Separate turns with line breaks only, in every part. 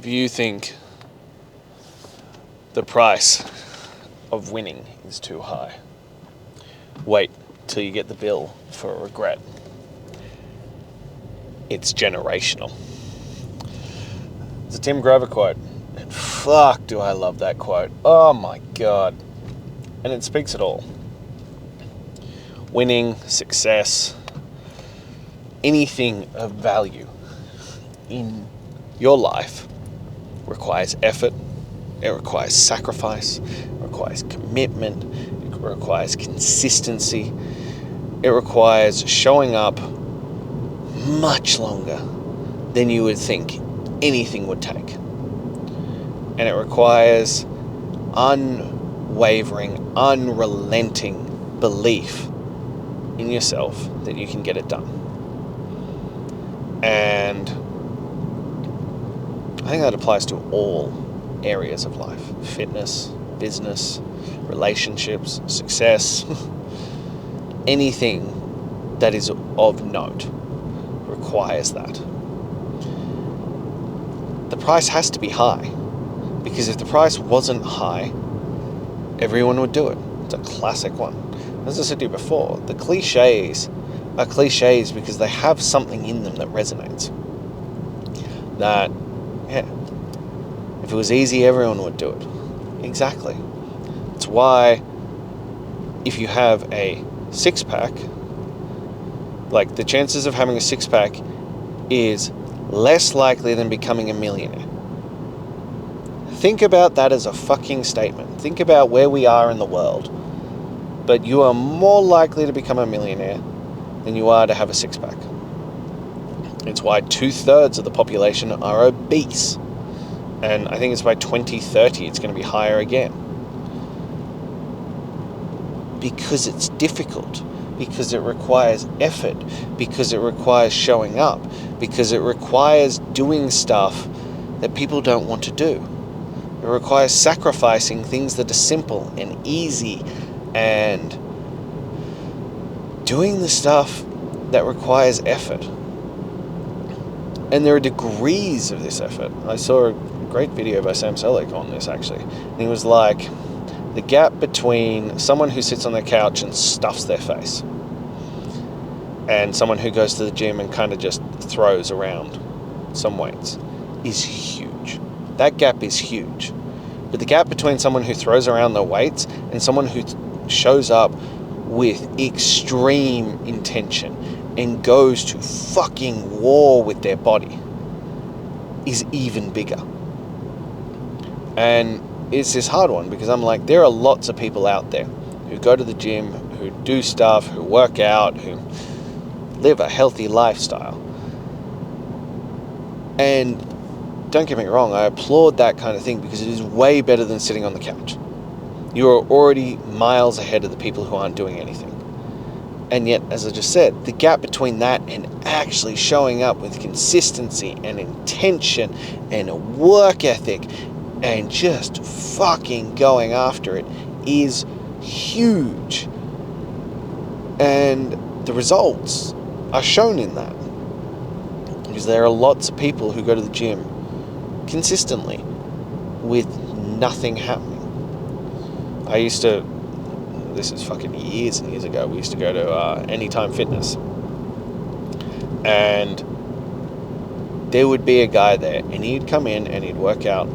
If you think the price of winning is too high, wait till you get the bill for regret. It's generational. It's a Tim Grover quote. And fuck, do I love that quote. Oh my God. And it speaks it all. Winning, success, anything of value in your life requires effort, it requires sacrifice, it requires commitment, it requires consistency, it requires showing up much longer than you would think anything would take. And it requires unwavering, unrelenting belief in yourself that you can get it done. And I think that applies to all areas of life. Fitness, business, relationships, success. Anything that is of note requires that. The price has to be high, because if the price wasn't high, everyone would do it. It's a classic one. As I said to you before, the cliches are cliches because they have something in them that resonates. That, yeah, if it was easy, everyone would do it. Exactly. It's why if you have a six-pack, like the chances of having a six-pack is less likely than becoming a millionaire. Think about that as a fucking statement. Think about where we are in the world. But you are more likely to become a millionaire than you are to have a six-pack. It's why 2/3 of the population are obese. And I think it's by 2030 it's going to be higher again. Because it's difficult. Because it requires effort. Because it requires showing up. Because it requires doing stuff that people don't want to do. It requires sacrificing things that are simple and easy and doing the stuff that requires effort. And there are degrees of this effort. I saw a great video by Sam Selleck on this, actually. And he was like, the gap between someone who sits on their couch and stuffs their face and someone who goes to the gym and kind of just throws around some weights is huge. That gap is huge. But the gap between someone who throws around the weights and someone who shows up with extreme intention and goes to fucking war with their body is even bigger. And it's this hard one because I'm like, there are lots of people out there who go to the gym, who do stuff, who work out, who live a healthy lifestyle. And don't get me wrong, I applaud that kind of thing because it is way better than sitting on the couch. You are already miles ahead of the people who aren't doing anything. And yet, as I just said, the gap between that and actually showing up with consistency and intention and a work ethic and just fucking going after it is huge. And the results are shown in that. Because there are lots of people who go to the gym consistently with nothing happening. I used to, this is fucking years and years ago, we used to go to Anytime Fitness. And there would be a guy there, and he'd come in and he'd work out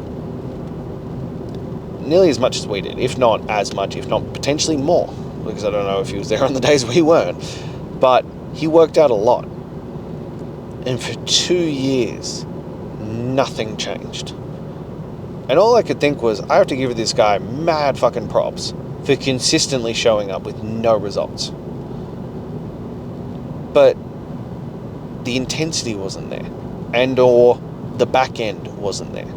nearly as much as we did, if not as much, if not potentially more, because I don't know if he was there on the days we weren't, but he worked out a lot. And for 2 years, nothing changed. And all I could think was, I have to give this guy mad fucking props for consistently showing up with no results. But the intensity wasn't there, and or the back end wasn't there.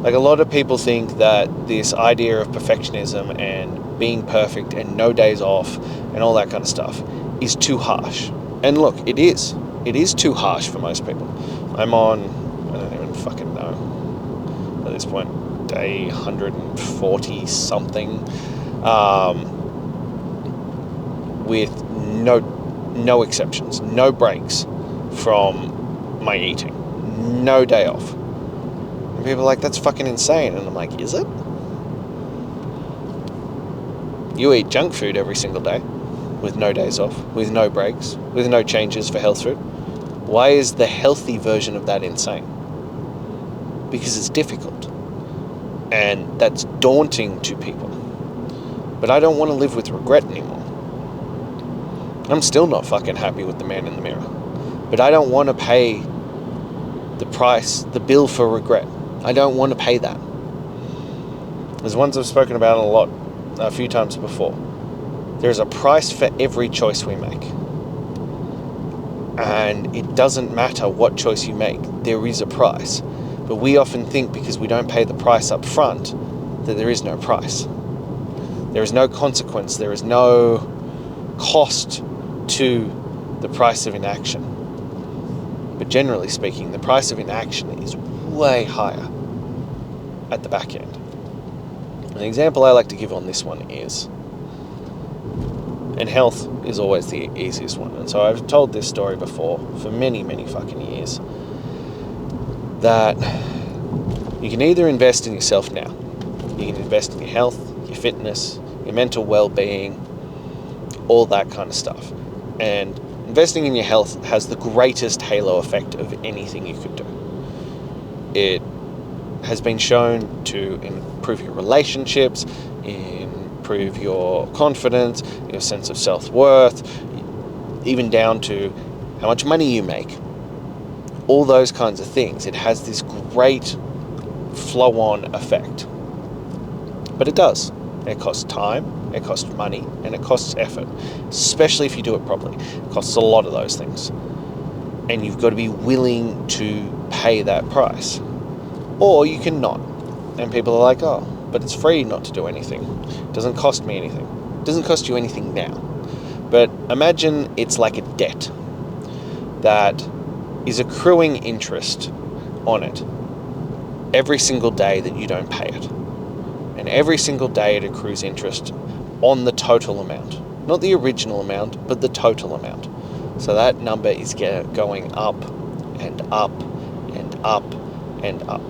Like, a lot of people think that this idea of perfectionism and being perfect and no days off and all that kind of stuff is too harsh. And look, it is. It is too harsh for most people. I'm on, I don't even fucking know at this point, day 140 something, with no exceptions, no breaks from my eating, no day off. And people are like, that's fucking insane. And I'm like, is it? You eat junk food every single day with no days off, with no breaks, with no changes for health food. Why is the healthy version of that insane? Because it's difficult. And that's daunting to people. But I don't want to live with regret anymore. I'm still not fucking happy with the man in the mirror. But I don't want to pay the price, the bill for regret. I don't want to pay that. There's ones I've spoken about a few times before. There's a price for every choice we make. And it doesn't matter what choice you make, there is a price. But we often think because we don't pay the price up front, that there is no price. There is no consequence, there is no cost to the price of inaction. But generally speaking, the price of inaction is way higher at the back end. An example I like to give on this one is, and health is always the easiest one, and so I've told this story before for many, many fucking years, that you can either invest in yourself now. You can invest in your health, your fitness, your mental well-being, all that kind of stuff. And investing in your health has the greatest halo effect of anything you could do. It has been shown to improve your relationships, improve your confidence, your sense of self-worth, even down to how much money you make. All those kinds of things. It has this great flow-on effect. But it does. It costs time, it costs money, and it costs effort, especially if you do it properly. It costs a lot of those things. And you've got to be willing to pay that price. Or you can not. And people are like, oh, but it's free not to do anything. It doesn't cost me anything. It doesn't cost you anything now. But imagine it's like a debt that is accruing interest on it every single day that you don't pay it. And every single day it accrues interest on the total amount. Not the original amount, but the total amount. So that number is going up and up and up and up.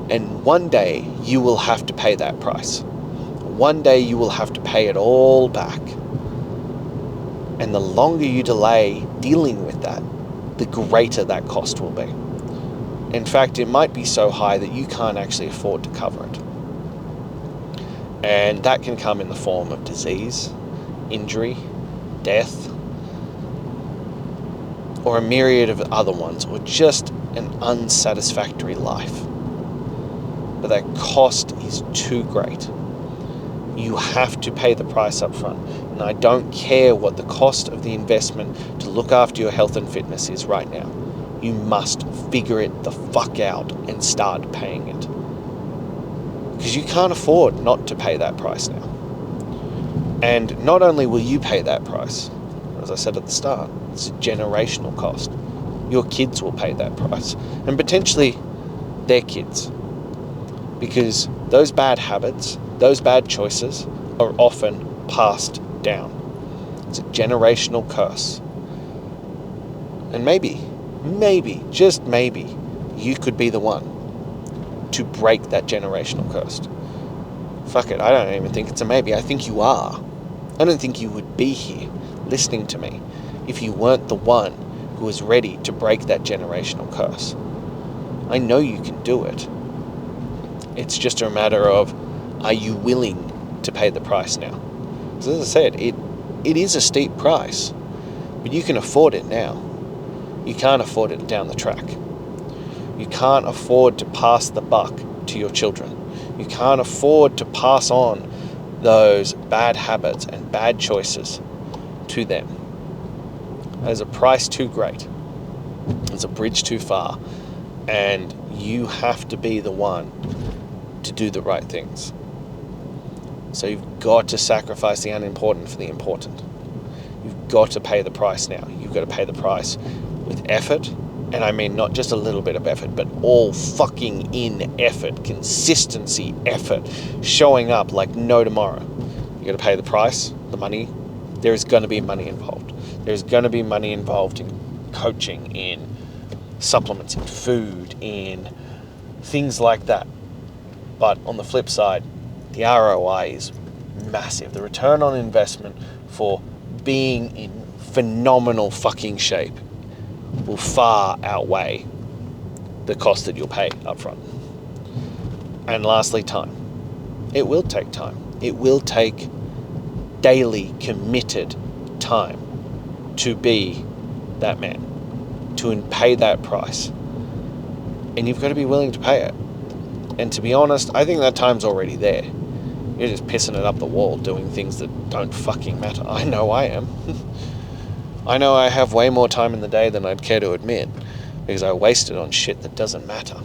And one day you will have to pay that price. One day you will have to pay it all back. And the longer you delay dealing with that, the greater that cost will be. In fact, it might be so high that you can't actually afford to cover it. And that can come in the form of disease, injury, death, or a myriad of other ones, or just an unsatisfactory life. But that cost is too great. You have to pay the price up front. And I don't care what the cost of the investment to look after your health and fitness is right now. You must figure it the fuck out and start paying it. Because you can't afford not to pay that price now. And not only will you pay that price, as I said at the start, it's a generational cost. Your kids will pay that price. And potentially their kids. Because those bad habits, those bad choices are often passed down. It's a generational curse. And maybe, just maybe, you could be the one to break that generational curse. Fuck it, I don't even think it's a maybe. I think you are. I don't think you would be here listening to me if you weren't the one who was ready to break that generational curse. I know you can do it. It's just a matter of, are you willing to pay the price now? Because as I said, it is a steep price, but you can afford it now. You can't afford it down the track. You can't afford to pass the buck to your children. You can't afford to pass on those bad habits and bad choices to them. There's a price too great. There's a bridge too far. And you have to be the one to do the right things. So you've got to sacrifice the unimportant for the important. You've got to pay the price now. You've got to pay the price with effort. And I mean not just a little bit of effort, but all fucking in effort, consistency effort, showing up like no tomorrow. You got to pay the price, the money. There is going to be money involved. There's going to be money involved in coaching, in supplements, in food, in things like that. But on the flip side, the ROI is massive. The return on investment for being in phenomenal fucking shape will far outweigh the cost that you'll pay up front. And lastly, time. It will take time. It will take daily committed time to be that man, to pay that price. And you've got to be willing to pay it. And to be honest, I think that time's already there. You're just pissing it up the wall, doing things that don't fucking matter. I know I am. I know I have way more time in the day than I'd care to admit, because I waste it on shit that doesn't matter.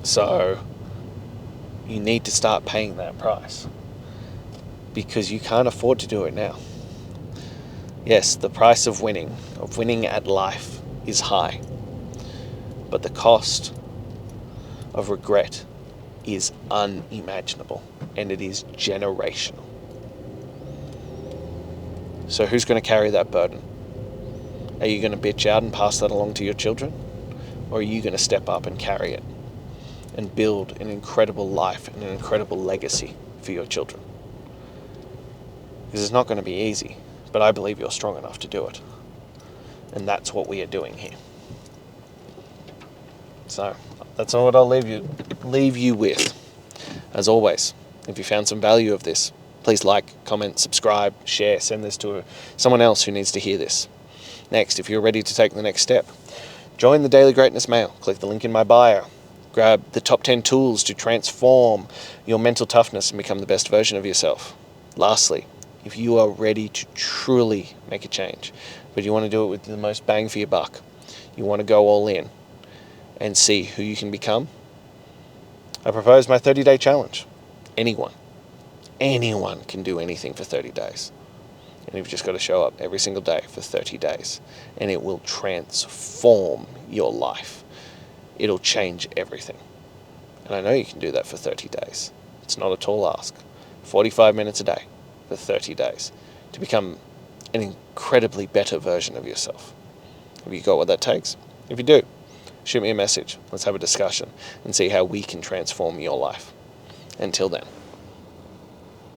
So, you need to start paying that price, because you can't afford to do it now. Yes, the price of winning at life is high, but the cost of regret is unimaginable, and it is generational. So who's going to carry that burden? Are you going to bitch out and pass that along to your children? Or are you going to step up and carry it and build an incredible life and an incredible legacy for your children? Because it's not going to be easy, but I believe you're strong enough to do it. And that's what we are doing here. So that's all what I'll leave you with. As always, if you found some value of this, please like, comment, subscribe, share, send this to someone else who needs to hear this. Next, if you're ready to take the next step, join the Daily Greatness Mail. Click the link in my bio. Grab the top 10 tools to transform your mental toughness and become the best version of yourself. Lastly, if you are ready to truly make a change, but you want to do it with the most bang for your buck, you want to go all in and see who you can become, I propose my 30-day challenge. Anyone can do anything for 30 days. And you've just got to show up every single day for 30 days. And it will transform your life. It'll change everything. And I know you can do that for 30 days. It's not a tall ask. 45 minutes a day for 30 days to become an incredibly better version of yourself. Have you got what that takes? If you do, shoot me a message. Let's have a discussion and see how we can transform your life. Until then.